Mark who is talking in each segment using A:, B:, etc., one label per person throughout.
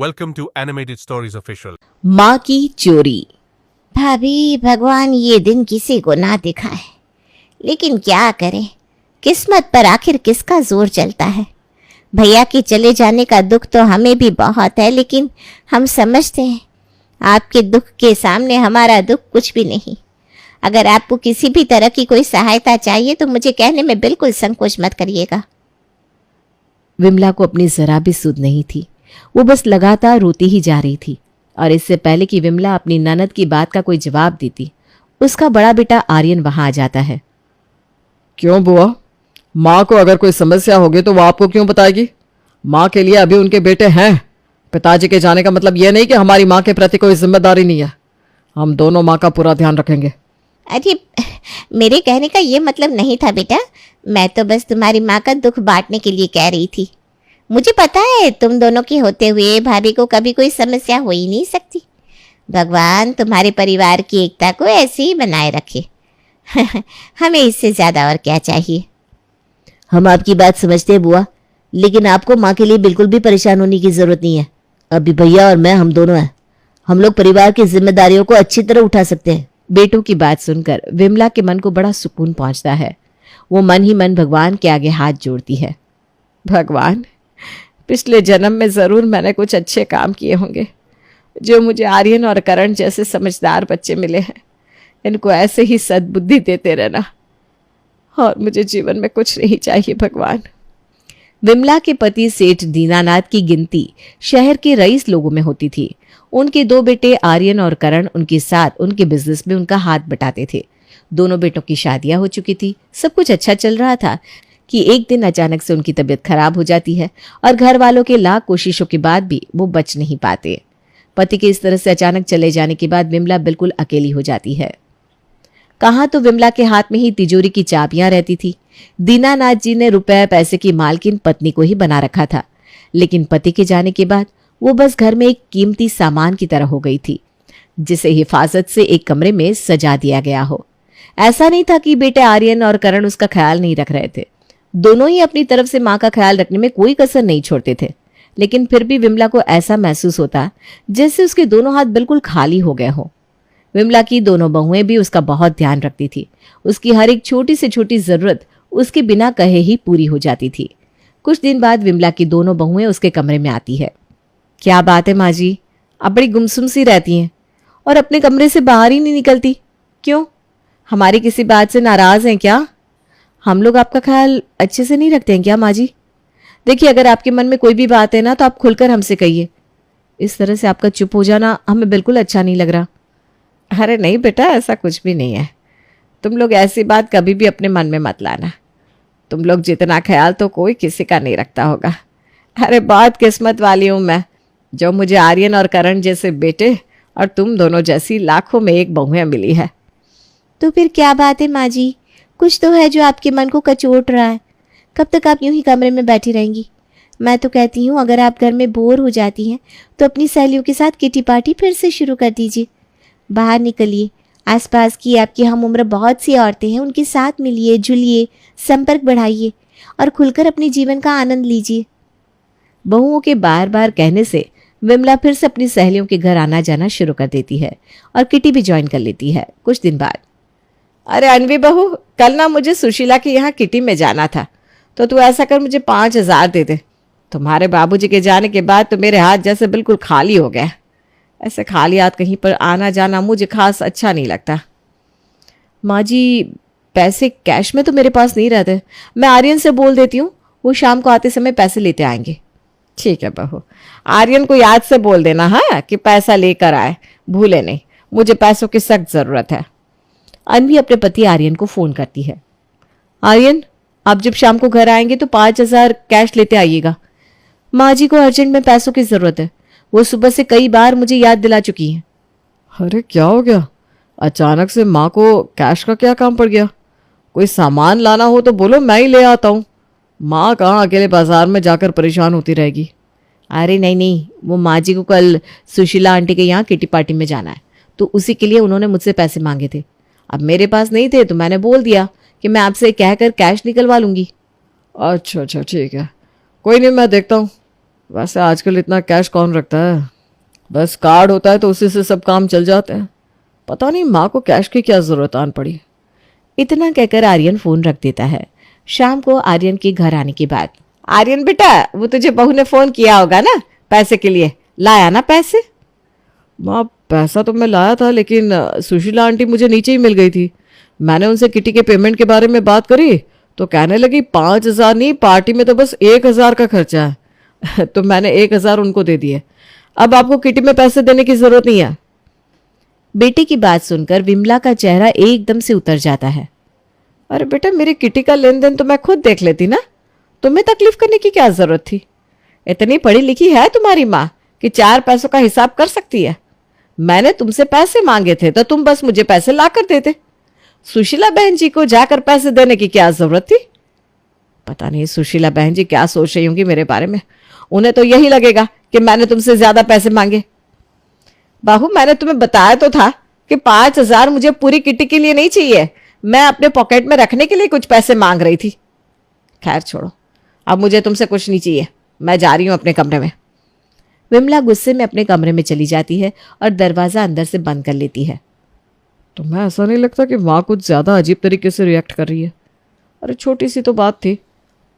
A: Welcome to Animated Stories Official.
B: माँ की चोरी।
C: भाभी, भगवान ये दिन किसी को ना दिखाए, लेकिन क्या करें, किस्मत पर आखिर किसका जोर चलता है। भैया के चले जाने का दुख तो हमें भी बहुत है, लेकिन हम समझते हैं आपके दुख के सामने हमारा दुख कुछ भी नहीं। अगर आपको किसी भी तरह की कोई सहायता चाहिए तो मुझे कहने में बिल्कुल संकोच मत करिएगा।
B: विमला को अपनी जरा भी सुध नहीं थी। वो बस लगातार रोती ही जा रही थी। और इससे पहले कि विमला अपनी ननद की बात का कोई जवाब देती, उसका बड़ा बेटा आर्यन वहां आ जाता है।
D: क्यों बुआ, माँ को अगर कोई समस्या होगी तो वो आपको क्यों बताएगी? माँ के लिए अभी उनके बेटे हैं। पिताजी के जाने का मतलब यह नहीं कि हमारी माँ के प्रति कोई जिम्मेदारी नहीं है। हम दोनों माँ का पूरा ध्यान रखेंगे।
C: अरे, मेरे कहने का ये मतलब नहीं था बेटा। मैं तो बस तुम्हारी माँ का दुख बांटने के लिए कह रही थी। मुझे पता है तुम दोनों के होते हुए भाभी को कभी कोई समस्या हो ही नहीं सकती। भगवान तुम्हारे परिवार की एकता को ऐसे ही बनाए रखे। हमें इससे ज्यादा और क्या चाहिए।
B: हम आपकी बात समझते हैं बुआ, लेकिन आपको माँ के लिए बिल्कुल भी परेशान होने की जरूरत नहीं है। अभी भैया और मैं, हम दोनों हैं। हम लोग परिवार की जिम्मेदारियों को अच्छी तरह उठा सकते हैं। बेटों की बात सुनकर विमला के मन को बड़ा सुकून पहुंचता है। वो मन ही मन भगवान के आगे हाथ जोड़ती है।
D: भगवान, पिछले जन्म में जरूर मैंने कुछ अच्छे काम किए होंगे जो मुझे आर्यन और करण जैसे समझदार बच्चे मिले हैं। इनको ऐसे ही सद्बुद्धि देते रहना, और मुझे जीवन में कुछ नहीं चाहिए भगवान।
B: विमला के पति सेठ दीनानाथ की गिनती शहर के रईस लोगों में होती थी। उनके दो बेटे आर्यन और करण उनके साथ उनके बिजनेस में उनका हाथ बटाते थे। दोनों बेटों की शादियां हो चुकी थी, सब कुछ अच्छा चल रहा था कि एक दिन अचानक से उनकी तबीयत खराब हो जाती है और घर वालों के लाख कोशिशों के बाद भी वो बच नहीं पाते। पति के इस तरह से अचानक चले जाने के बाद विमला बिल्कुल अकेली हो जाती है। कहाँ तो विमला के हाथ में ही तिजोरी की चाबियां रहती थी। दीनानाथ जी ने रुपए पैसे की मालकिन पत्नी को ही बना रखा था, लेकिन पति के जाने के बाद वो बस घर में एक कीमती सामान की तरह हो गई थी, जिसे हिफाजत से एक कमरे में सजा दिया गया हो। ऐसा नहीं था कि बेटे आर्यन और करण उसका ख्याल नहीं रख रहे थे। दोनों ही अपनी तरफ से माँ का ख्याल रखने में कोई कसर नहीं छोड़ते थे, लेकिन फिर भी विमला को ऐसा महसूस होता जैसे उसके दोनों हाथ बिल्कुल खाली हो गए हों। विमला की दोनों बहुएं भी उसका बहुत ध्यान रखती थी। उसकी हर एक छोटी से छोटी जरूरत उसके बिना कहे ही पूरी हो जाती थी। कुछ दिन बाद विमला की दोनों बहुएं उसके कमरे में आती है। क्या बात है माँ जी, आप बड़ी गुमसुम सी रहती हैं और अपने कमरे से बाहर ही नहीं निकलती। क्यों, हमारी किसी बात से नाराज हैं क्या? हम लोग आपका ख्याल अच्छे से नहीं रखते हैं क्या माँ जी? देखिए, अगर आपके मन में कोई भी बात है ना तो आप खुलकर हमसे कहिए। इस तरह से आपका चुप हो जाना हमें बिल्कुल अच्छा नहीं लग रहा।
D: अरे नहीं बेटा, ऐसा कुछ भी नहीं है। तुम लोग ऐसी बात कभी भी अपने मन में मत लाना। तुम लोग जितना ख्याल तो कोई किसी का नहीं रखता होगा। अरे बहुत किस्मत वाली हूँ मैं, जो मुझे आर्यन और करण जैसे बेटे और तुम दोनों जैसी लाखों में एक बहुएं मिली है।
C: तो फिर क्या बात है माँ जी, कुछ तो है जो आपके मन को कचोट रहा है। कब तक आप यूं ही कमरे में बैठी रहेंगी? मैं तो कहती हूँ अगर आप घर में बोर हो जाती हैं तो अपनी सहेलियों के साथ किटी पार्टी फिर से शुरू कर दीजिए। बाहर निकलिए, आसपास की आपकी हम उम्र बहुत सी औरतें हैं, उनके साथ मिलिए, जुलिए, संपर्क बढ़ाइए और खुलकर अपने जीवन का आनंद लीजिए।
B: बहुओं के बार बार कहने से विमला फिर से अपनी सहेलियों के घर आना जाना शुरू कर देती है और किटी भी ज्वाइन कर लेती है। कुछ दिन बाद,
D: अरे अनवी बहू, कल ना मुझे सुशीला के यहाँ किटी में जाना था, तो तू ऐसा कर मुझे 5,000 दे दे। तुम्हारे बाबूजी के जाने के बाद तो मेरे हाथ जैसे बिल्कुल खाली हो गया। ऐसे खाली हाथ कहीं पर आना जाना मुझे खास अच्छा नहीं लगता।
B: माँ जी, पैसे कैश में तो मेरे पास नहीं रहते। मैं आर्यन से बोल देती हूँ, वो शाम को आते समय पैसे लेते आएंगे।
D: ठीक है बहू, आर्यन को याद से बोल देना हाँ कि पैसा लेकर आए, भूले नहीं। मुझे पैसों की सख्त जरूरत है।
B: अनवी अपने पति आर्यन को फोन करती है। आर्यन, आप जब शाम को घर आएंगे तो 5,000 कैश लेते आइएगा। माँ जी को अर्जेंट में पैसों की जरूरत है। वो सुबह से कई बार मुझे याद दिला चुकी हैं।
D: अरे क्या हो गया? अचानक से माँ को कैश का क्या काम पड़ गया? कोई सामान लाना हो तो बोलो, मैं ही ले आता हूँ। माँ कहाँ अकेले बाजार में जाकर परेशान होती रहेगी।
B: अरे नहीं, वो माँ जी को कल सुशीला आंटी के यहाँ किटी पार्टी में जाना है, तो उसी के लिए उन्होंने मुझसे पैसे मांगे थे। अब मेरे पास नहीं थे तो मैंने बोल दिया कि मैं आपसे कहकर कैश निकलवा लूंगी।
D: अच्छा ठीक है, कोई नहीं, मैं देखता हूँ। वैसे आजकल इतना कैश कौन रखता है, बस कार्ड होता है तो उसी से सब काम चल जाते हैं। पता नहीं माँ को कैश की क्या जरूरत आन पड़ी।
B: इतना कहकर आर्यन फोन रख देता है। शाम को आर्यन के घर आने के बाद,
D: आर्यन बेटा, वो तुझे बहू ने फोन किया होगा ना पैसे के लिए, लाया ना पैसे? माँ पैसा तो मैं लाया था, लेकिन सुशीला आंटी मुझे नीचे ही मिल गई थी। मैंने उनसे किटी के पेमेंट के बारे में बात करी तो कहने लगी 5,000 नहीं, पार्टी में तो बस 1,000 का खर्चा है। तो मैंने 1,000 उनको दे दिए। अब आपको किटी में पैसे देने की जरूरत नहीं है।
B: बेटे की बात सुनकर विमला का चेहरा एकदम से उतर जाता है।
D: अरे बेटा, मेरी किटी का लेन देन तो मैं खुद देख लेती ना, तुम्हें तकलीफ करने की क्या जरूरत थी? इतनी पढ़ी लिखी है तुम्हारी माँ कि 4 पैसों का हिसाब कर सकती है। मैंने तुमसे पैसे मांगे थे तो तुम बस मुझे पैसे ला कर देते। सुशीला बहन जी को जाकर पैसे देने की क्या जरूरत थी? पता नहीं सुशीला बहन जी क्या सोच रही होंगी मेरे बारे में। उन्हें तो यही लगेगा कि मैंने तुमसे ज्यादा पैसे मांगे। बाहू, मैंने तुम्हें बताया तो था कि 5,000 मुझे पूरी किटी के लिए नहीं चाहिए, मैं अपने पॉकेट में रखने के लिए कुछ पैसे मांग रही थी। खैर छोड़ो, अब मुझे तुमसे कुछ नहीं चाहिए, मैं जा रही हूं अपने कमरे में।
B: विमला गुस्से में अपने कमरे में चली जाती है और दरवाजा अंदर से बंद कर लेती है।
D: तुम्हें ऐसा नहीं लगता कि माँ कुछ ज्यादा अजीब तरीके से रिएक्ट कर रही है? अरे छोटी सी तो बात थी,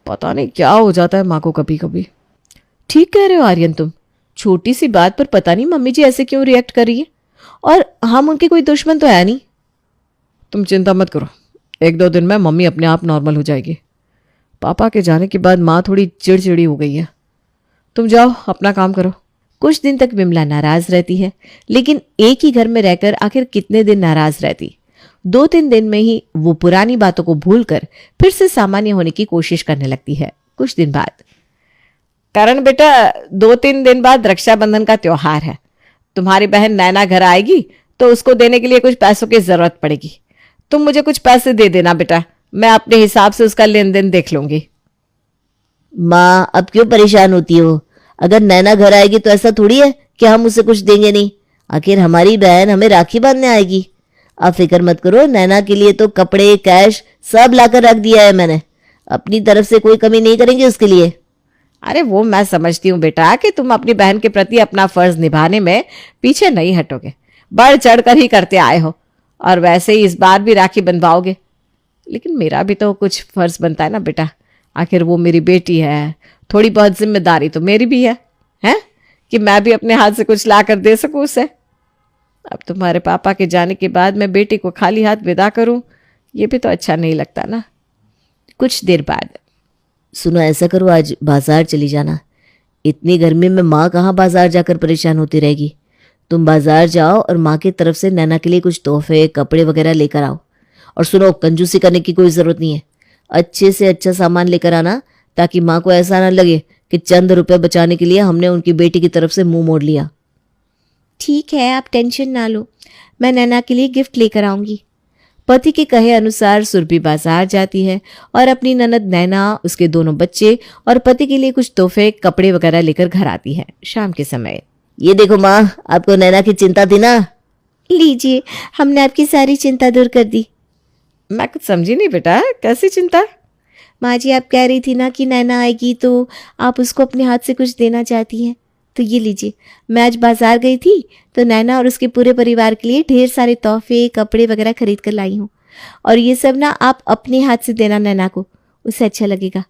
D: पता नहीं क्या हो जाता है माँ को कभी कभी।
B: ठीक कह रहे हो आर्यन, तुम छोटी सी बात पर पता नहीं मम्मी जी ऐसे क्यों रिएक्ट कर रही है, और हम उनके कोई दुश्मन तो है नहीं।
D: तुम चिंता मत करो, 1-2 दिन में मम्मी अपने आप नॉर्मल हो जाएगी। पापा के जाने के बाद माँ थोड़ी चिड़चिड़ी हो गई है। तुम जाओ अपना काम करो।
B: कुछ दिन तक विमला नाराज रहती है, लेकिन एक ही घर में रहकर आखिर कितने दिन नाराज रहती। 2-3 दिन में ही वो पुरानी बातों को भूलकर फिर से सामान्य होने की कोशिश करने लगती है। कुछ दिन बाद,
D: करण बेटा, 2-3 दिन बाद रक्षाबंधन का त्योहार है। तुम्हारी बहन नैना घर आएगी तो उसको देने के लिए कुछ पैसों की जरूरत पड़ेगी। तुम मुझे कुछ पैसे दे देना बेटा, मैं अपने हिसाब से उसका लेन देन देख लूंगी।
C: माँ, अब क्यों परेशान होती हो? अगर नैना घर आएगी तो ऐसा थोड़ी है कि हम उसे कुछ देंगे नहीं। आखिर हमारी बहन हमें राखी बांधने आएगी। आप फिक्र मत करो, नैना के लिए तो कपड़े, कैश सब लाकर रख दिया है मैंने। अपनी तरफ से कोई कमी नहीं करेंगे उसके लिए।
D: अरे वो मैं समझती हूँ बेटा कि तुम अपनी बहन के प्रति अपना फर्ज निभाने में पीछे नहीं हटोगे, बढ़ चढ़ कर ही करते आए हो, और वैसे ही इस बार भी राखी बंधवाओगे। लेकिन मेरा भी तो कुछ फर्ज बनता है ना बेटा, आखिर वो मेरी बेटी है, थोड़ी बहुत जिम्मेदारी तो मेरी भी है कि मैं भी अपने हाथ से कुछ ला कर दे सकूं उसे। अब तुम्हारे पापा के जाने के बाद मैं बेटी को खाली हाथ विदा करूं, ये भी तो अच्छा नहीं लगता ना।
B: कुछ देर बाद,
C: सुनो, ऐसा करो, आज बाजार चली जाना। इतनी गर्मी में माँ कहाँ बाजार जाकर परेशान होती रहेगी। तुम बाजार जाओ और माँ की तरफ से नैना के लिए कुछ तोहफे, कपड़े वगैरह लेकर आओ। और सुनो, कंजूसी करने की कोई ज़रूरत नहीं है। अच्छे से अच्छा सामान लेकर आना, ताकि माँ को ऐसा ना लगे कि चंद रुपए बचाने के लिए हमने उनकी बेटी की तरफ से मुंह मोड़ लिया।
B: ठीक है, आप टेंशन ना लो, मैं नैना के लिए गिफ्ट लेकर आऊंगी। पति के कहे अनुसार सुरभि बाजार जाती है और अपनी ननद नैना, उसके दोनों बच्चे और पति के लिए कुछ तोहफे, कपड़े वगैरह लेकर घर आती है शाम के समय।
C: ये देखो माँ, आपको नैना की चिंता थी ना,
B: लीजिए, हमने आपकी सारी चिंता दूर कर दी।
D: मैं कुछ समझी नहीं बेटा, कैसी चिंता?
B: माँ जी, आप कह रही थी ना कि नैना आएगी तो आप उसको अपने हाथ से कुछ देना चाहती हैं, तो ये लीजिए, मैं आज बाजार गई थी तो नैना और उसके पूरे परिवार के लिए ढेर सारे तोहफे, कपड़े वगैरह खरीद कर लाई हूँ, और ये सब ना आप अपने हाथ से देना नैना को, उससे अच्छा लगेगा।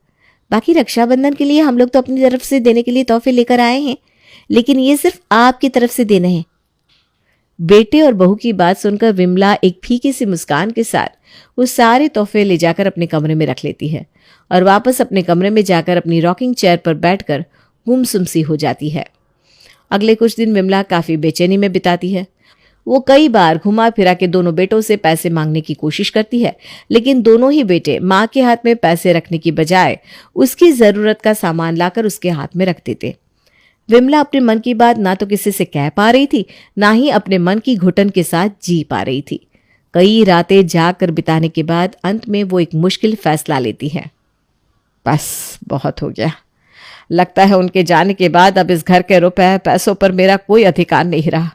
B: बाकी रक्षाबंधन के लिए हम लोग तो अपनी तरफ से देने के लिए तोहफे लेकर आए हैं, लेकिन ये सिर्फ आपकी तरफ से देने हैं। बेटे और बहू की बात सुनकर विमला एक फीकी सी मुस्कान के साथ वो सारे तोहफे ले जाकर अपने कमरे में रख लेती है और वापस अपने कमरे में जाकर अपनी रॉकिंग चेयर पर बैठकर गुमसुम सी हो जाती है। अगले कुछ दिन विमला काफी बेचैनी में बिताती है। वो कई बार घुमा फिरा के दोनों बेटों से पैसे मांगने की कोशिश करती है, लेकिन दोनों ही बेटे माँ के हाथ में पैसे रखने की बजाय उसकी जरूरत का सामान लाकर उसके हाथ में रख देते। विमला अपने मन की बात ना तो किसी से कह पा रही थी, ना ही अपने मन की घुटन के साथ जी पा रही थी। कई रातें जाग कर बिताने के बाद अंत में वो एक मुश्किल फैसला लेती है।
D: बस बहुत हो गया, लगता है उनके जाने के बाद अब इस घर के रुपए पैसों पर मेरा कोई अधिकार नहीं रहा।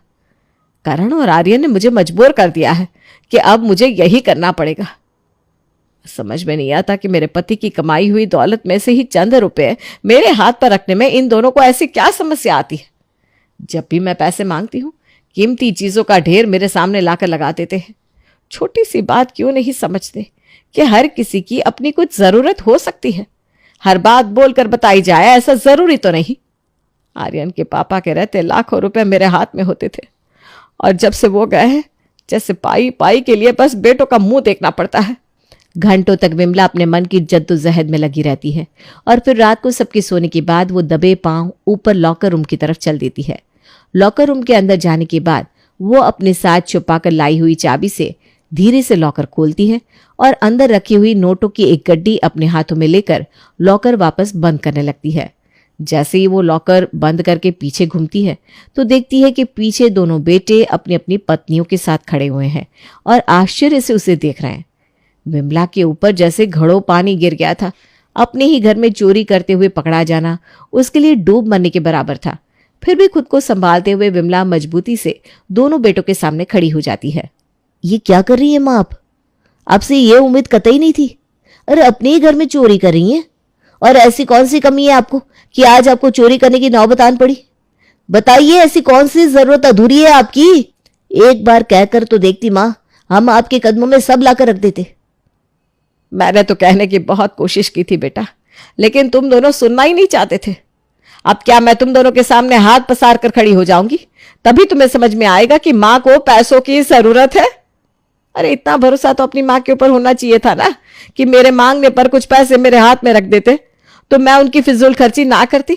D: करण और आर्यन ने मुझे मजबूर कर दिया है कि अब मुझे यही करना पड़ेगा। समझ में नहीं आता कि मेरे पति की कमाई हुई दौलत में से ही चंद रुपए मेरे हाथ पर रखने में इन दोनों को ऐसी क्या समस्या आती है। जब भी मैं पैसे मांगती हूँ कीमती चीजों का ढेर मेरे सामने लाकर लगा देते हैं। छोटी सी बात क्यों नहीं समझते कि हर किसी की अपनी कुछ जरूरत हो सकती है। हर बात बोलकर बताई जाए ऐसा जरूरी तो नहीं। आर्यन के पापा के रहते लाखों रुपए मेरे हाथ में होते थे और जब से वो गए हैं जैसे पाई पाई के लिए बस बेटों का मुंह देखना पड़ता है।
B: घंटों तक विमला अपने मन की जद्दोजहद में लगी रहती है और फिर रात को सबके सोने के बाद वो दबे पांव ऊपर लॉकर रूम की तरफ चल देती है। लॉकर रूम के अंदर जाने के बाद वो अपने साथ छुपाकर लाई हुई चाबी से धीरे से लॉकर खोलती है और अंदर रखी हुई नोटों की एक गड्डी अपने हाथों में लेकर लॉकर वापस बंद करने लगती है। जैसे ही वो लॉकर बंद करके पीछे घूमती है तो देखती है कि पीछे दोनों बेटे अपनी अपनी पत्नियों के साथ खड़े हुए हैं और आश्चर्य से उसे देख रहे हैं। विमला के ऊपर जैसे घड़ों पानी गिर गया था। अपने ही घर में चोरी करते हुए पकड़ा जाना उसके लिए डूब मरने के बराबर था। फिर भी खुद को संभालते हुए विमला मजबूती से दोनों बेटों के सामने खड़ी हो जाती है।
C: ये क्या कर रही है माँ आप? आपसे ये उम्मीद कतई नहीं थी। अरे अपने ही घर में चोरी कर रही हैं और ऐसी कौन सी कमी है आपको कि आज आपको चोरी करने की नौबत आन पड़ी? बताइए ऐसी कौन सी जरूरत अधूरी है आपकी? एक बार कहकर तो देखती माँ, हम आपके कदमों में सब लाकर रख देते।
D: मैंने तो कहने की बहुत कोशिश की थी बेटा, लेकिन तुम दोनों सुनना ही नहीं चाहते थे। अब क्या मैं तुम दोनों के सामने हाथ पसार कर खड़ी हो जाऊंगी? तभी तुम्हें समझ में आएगा कि माँ को पैसों की जरूरत है। अरे इतना भरोसा तो अपनी माँ के ऊपर होना चाहिए था ना कि मेरे मांगने पर कुछ पैसे मेरे हाथ में रख देते तो मैं उनकी फिजूल खर्ची ना करती।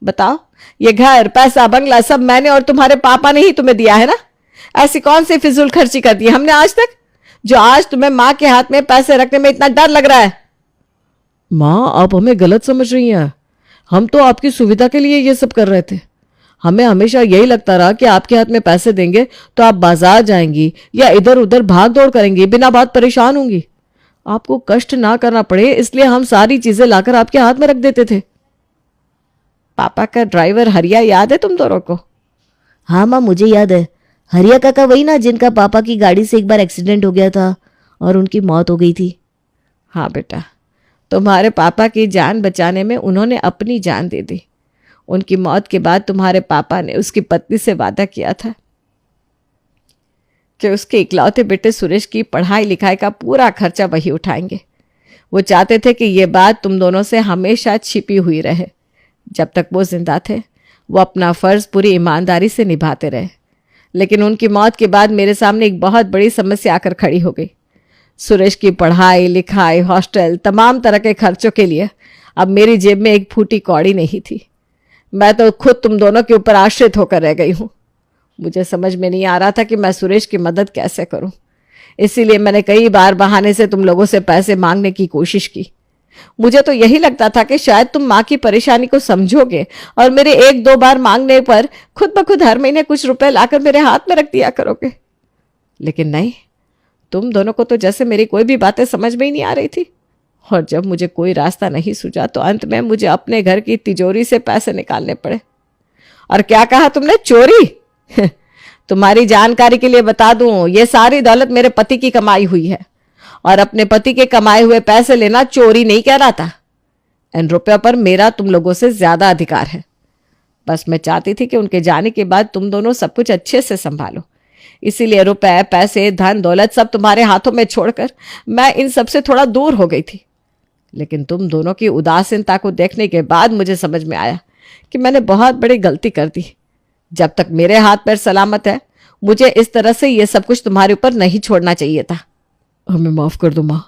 D: बताओ, ये घर पैसा बंगला सब मैंने और तुम्हारे पापा ने ही तुम्हें दिया है ना। ऐसी कौन सी फिजूल खर्ची कर दी हमने आज तक जो आज तुम्हें माँ के हाथ में पैसे रखने में इतना डर लग रहा है?
E: माँ, आप हमें गलत समझ रही हैं। हम तो आपकी सुविधा के लिए ये सब कर रहे थे। हमें हमेशा यही लगता रहा कि आपके हाथ में पैसे देंगे तो आप बाजार जाएंगी या इधर उधर भाग दौड़ करेंगी, बिना बात परेशान होंगी। आपको कष्ट ना करना पड़े इसलिए हम सारी चीजें लाकर आपके हाथ में रख देते थे।
D: पापा का ड्राइवर हरिया याद है तुम दोनों को?
C: हाँ माँ, मुझे याद है। हरिया काका वही ना जिनका पापा की गाड़ी से एक बार एक्सीडेंट हो गया था और उनकी मौत हो गई थी।
D: हाँ बेटा, तुम्हारे पापा की जान बचाने में उन्होंने अपनी जान दे दी। उनकी मौत के बाद तुम्हारे पापा ने उसकी पत्नी से वादा किया था कि उसके इकलौते बेटे सुरेश की पढ़ाई लिखाई का पूरा खर्चा वही उठाएंगे। वो चाहते थे कि ये बात तुम दोनों से हमेशा छिपी हुई रहे। जब तक वो जिंदा थे वो अपना फर्ज पूरी ईमानदारी से निभाते रहे, लेकिन उनकी मौत के बाद मेरे सामने एक बहुत बड़ी समस्या आकर खड़ी हो गई। सुरेश की पढ़ाई लिखाई, हॉस्टल, तमाम तरह के खर्चों के लिए अब मेरी जेब में एक फूटी कौड़ी नहीं थी। मैं तो खुद तुम दोनों के ऊपर आश्रित होकर रह गई हूँ। मुझे समझ में नहीं आ रहा था कि मैं सुरेश की मदद कैसे करूं। इसीलिए मैंने कई बार बहाने से तुम लोगों से पैसे मांगने की कोशिश की। मुझे तो यही लगता था कि शायद तुम माँ की परेशानी को समझोगे और मेरे एक दो बार मांगने पर खुद ब खुद हर महीने कुछ रुपए लाकर मेरे हाथ में रख दिया करोगे। लेकिन नहीं, तुम दोनों को तो जैसे मेरी कोई भी बातें समझ में ही नहीं आ रही थी। और जब मुझे कोई रास्ता नहीं सूझा तो अंत में मुझे अपने घर की तिजोरी से पैसे निकालने पड़े। और क्या कहा तुमने? चोरी? तुम्हारी जानकारी के लिए बता दूं, ये सारी दौलत मेरे पति की कमाई हुई है और अपने पति के कमाए हुए पैसे लेना चोरी नहीं कहलाता। इन रुपयों पर मेरा तुम लोगों से ज्यादा अधिकार है। बस मैं चाहती थी कि उनके जाने के बाद तुम दोनों सब कुछ अच्छे से संभालो। इसीलिए रुपए, पैसे, धन दौलत सब तुम्हारे हाथों में छोड़कर मैं इन सब से थोड़ा दूर हो गई थी। लेकिन तुम दोनों की उदासीनता को देखने के बाद मुझे समझ में आया कि मैंने बहुत बड़ी गलती कर दी। जब तक मेरे हाथ पैर सलामत है मुझे इस तरह से ये सब कुछ तुम्हारे ऊपर नहीं छोड़ना चाहिए था।
E: हमें माफ कर दो माँ,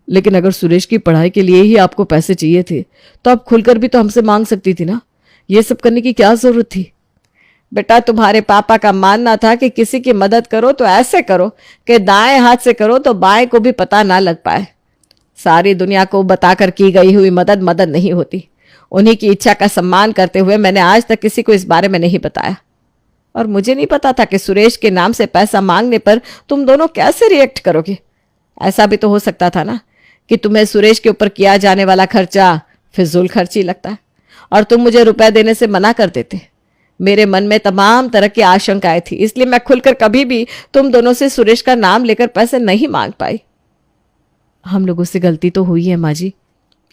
E: लेकिन अगर सुरेश की पढ़ाई के लिए ही आपको पैसे चाहिए थे तो आप खुलकर भी तो हमसे मांग सकती थी ना। ये सब करने की क्या जरूरत थी?
D: बेटा, तुम्हारे पापा का मानना था कि किसी की मदद करो तो ऐसे करो कि दाएं हाथ से करो तो बाएं को भी पता ना लग पाए। सारी दुनिया को बताकर की गई हुई मदद नहीं होती। उन्हीं की इच्छा का सम्मान करते हुए मैंने आज तक किसी को इस बारे में नहीं बताया। और मुझे नहीं पता था कि सुरेश के नाम से पैसा मांगने पर तुम दोनों कैसे रिएक्ट करोगे। ऐसा भी तो हो सकता था ना कि तुम्हें सुरेश के ऊपर किया जाने वाला खर्चा फिजूल खर्ची लगता है और तुम मुझे रुपए देने से मना कर देते। मेरे मन में तमाम तरह की आशंकाएं थी, इसलिए मैं खुलकर कभी भी तुम दोनों से सुरेश का नाम लेकर पैसे नहीं मांग पाई। हम लोगों से गलती तो हुई है माँ जी,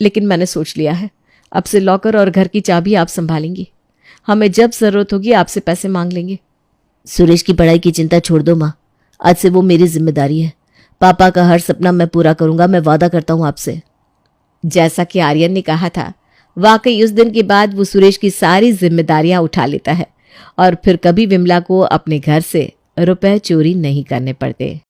D: लेकिन मैंने सोच लिया है अब से लॉकर और घर की चाबी आप संभालेंगी। हमें जब जरूरत होगी आपसे पैसे मांग लेंगे।
C: सुरेश की पढ़ाई की चिंता छोड़ दो माँ, आज से वो मेरी जिम्मेदारी है। पापा का हर सपना मैं पूरा करूंगा, मैं वादा करता हूँ आपसे।
B: जैसा कि आर्यन ने कहा था, वाकई उस दिन के बाद वो सुरेश की सारी जिम्मेदारियां उठा लेता है और फिर कभी विमला को अपने घर से रुपए चोरी नहीं करने पड़ते।